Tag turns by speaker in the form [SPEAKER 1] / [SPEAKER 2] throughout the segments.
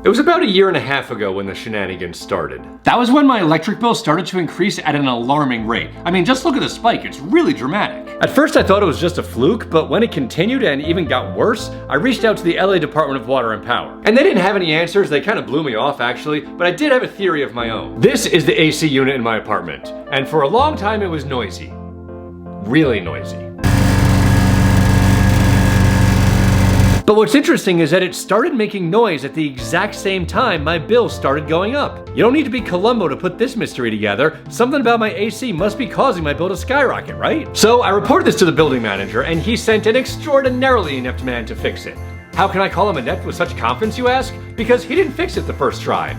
[SPEAKER 1] It was about 1.5 years ago when the shenanigans started.
[SPEAKER 2] That was when my electric bill started to increase at an alarming rate. I mean, just look at the spike, it's really dramatic.
[SPEAKER 1] At first I thought it was just a fluke, but when it continued and even got worse, I reached out to the LA Department of Water and Power. And they didn't have any answers, they kind of blew me off actually, but I did have a theory of my own. This is the AC unit in my apartment, and for a long time it was noisy. Really noisy. But what's interesting is that it started making noise at the exact same time my bill started going up. You don't need to be Columbo to put this mystery together. Something about my AC must be causing my bill to skyrocket, right? So I reported this to the building manager and he sent an extraordinarily inept man to fix it. How can I call him inept with such confidence, you ask? Because he didn't fix it the first try.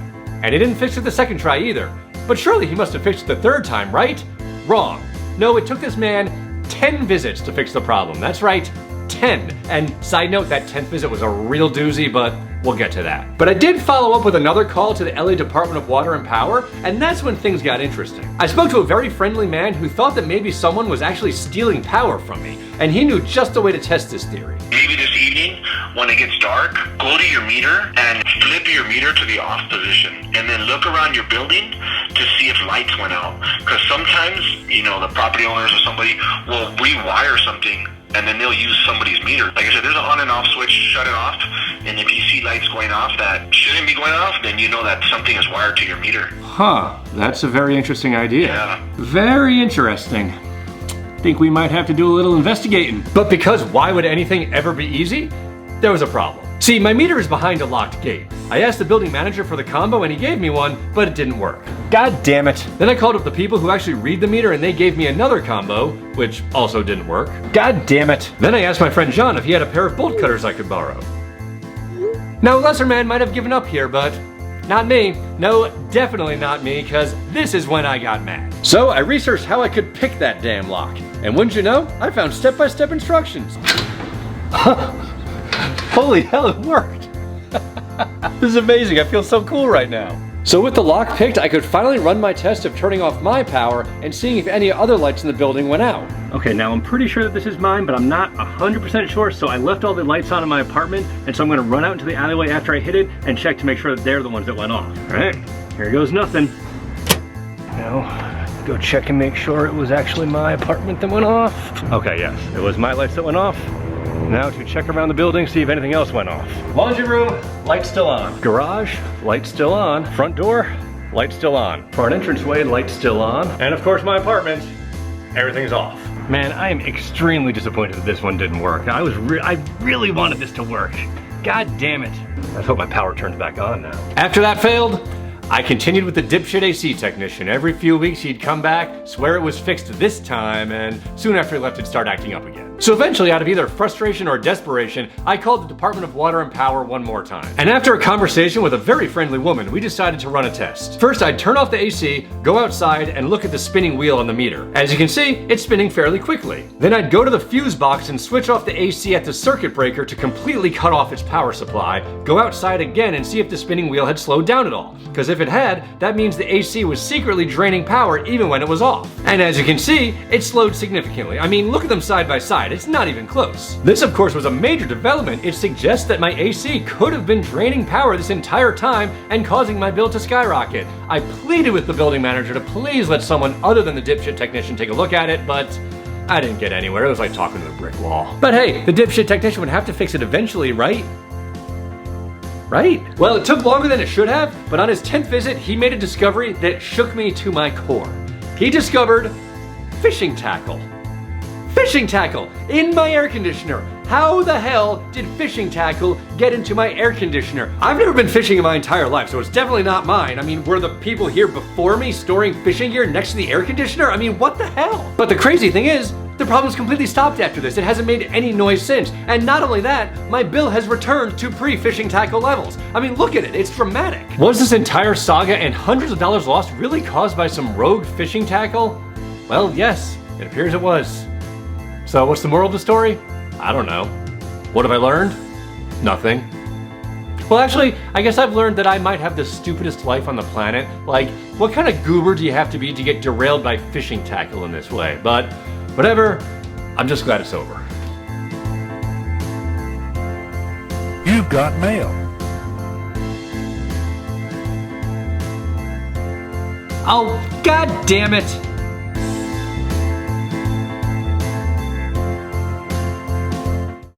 [SPEAKER 1] And he didn't fix it the second try either. But surely he must have fixed it the third time, right? Wrong. No, it took this man 10 visits to fix the problem. That's right. 10. And side note, that 10th visit was a real doozy, but we'll get to that. But I did follow up with another call to the LA Department of Water and Power, and that's when things got interesting. I spoke to a very friendly man who thought that maybe someone was actually stealing power from me, and he knew just the way to test this theory.
[SPEAKER 3] Maybe this evening, when it gets dark, go to your meter and flip your meter to the off position, and then look around your building to see if lights went out. Because sometimes, you know, the property owners or somebody will rewire something and then they'll use somebody's meter. Like I said, there's an on and off switch, shut it off, and if you see lights going off that shouldn't be going off, then you know that something is wired to your meter.
[SPEAKER 1] Huh, that's a very interesting idea.
[SPEAKER 3] Yeah.
[SPEAKER 1] Very interesting. Think we might have to do a little investigating. But because why would anything ever be easy? There was a problem. See, my meter is behind a locked gate. I asked the building manager for the combo and he gave me one, but it didn't work. God damn it. Then I called up the people who actually read the meter and they gave me another combo, which also didn't work. God damn it. Then I asked my friend John if he had a pair of bolt cutters I could borrow. Now, a lesser man might have given up here, but not me. No, definitely not me, because this is when I got mad. So I researched how I could pick that damn lock. And wouldn't you know, I found step-by-step instructions. Holy hell, it worked! This is amazing, I feel so cool right now. So with the lock picked, I could finally run my test of turning off my power and seeing if any other lights in the building went out. Okay, now I'm pretty sure that this is mine, but I'm not 100% sure, so I left all the lights on in my apartment, and so I'm gonna run out into the alleyway after I hit it and check to make sure that they're the ones that went off. All right, here goes nothing. Now, go check and make sure it was actually my apartment that went off. Okay, yes, it was my lights that went off. Now to check around the building, see if anything else went off. Laundry room, light still on. Garage, light still on. Front door, light still on. Front entranceway, light still on. And of course my apartment, everything's off. Man, I am extremely disappointed that this one didn't work. I really wanted this to work. God damn it. Let's hope my power turns back on now. After that failed, I continued with the dipshit AC technician. Every few weeks he'd come back, swear it was fixed this time, and soon after he left it'd start acting up again. So eventually, out of either frustration or desperation, I called the Department of Water and Power one more time. And after a conversation with a very friendly woman, we decided to run a test. First, I'd turn off the AC, go outside, and look at the spinning wheel on the meter. As you can see, it's spinning fairly quickly. Then I'd go to the fuse box and switch off the AC at the circuit breaker to completely cut off its power supply, go outside again and see if the spinning wheel had slowed down at all. Because if it had, that means the AC was secretly draining power even when it was off. And as you can see, it slowed significantly. I mean, look at them side by side. It's not even close. This, of course, was a major development. It suggests that my AC could have been draining power this entire time and causing my bill to skyrocket. I pleaded with the building manager to please let someone other than the dipshit technician take a look at it, but I didn't get anywhere. It was like talking to a brick wall. But hey, the dipshit technician would have to fix it eventually, right? Right? Well, it took longer than it should have, but on his 10th visit, he made a discovery that shook me to my core. He discovered fishing tackle. Fishing tackle in my air conditioner. How the hell did fishing tackle get into my air conditioner? I've never been fishing in my entire life, so it's definitely not mine. I mean, were the people here before me storing fishing gear next to the air conditioner? I mean, what the hell? But the crazy thing is, the problem's completely stopped after this. It hasn't made any noise since. And not only that, my bill has returned to pre-fishing tackle levels. I mean, look at it, it's dramatic. Was this entire saga and hundreds of dollars lost really caused by some rogue fishing tackle? Well, yes, it appears it was. So what's the moral of the story? I don't know. What have I learned? Nothing. Well, actually, I guess I've learned that I might have the stupidest life on the planet. Like, what kind of goober do you have to be to get derailed by fishing tackle in this way? But whatever, I'm just glad it's over.
[SPEAKER 4] You've got mail.
[SPEAKER 1] Oh, god damn it!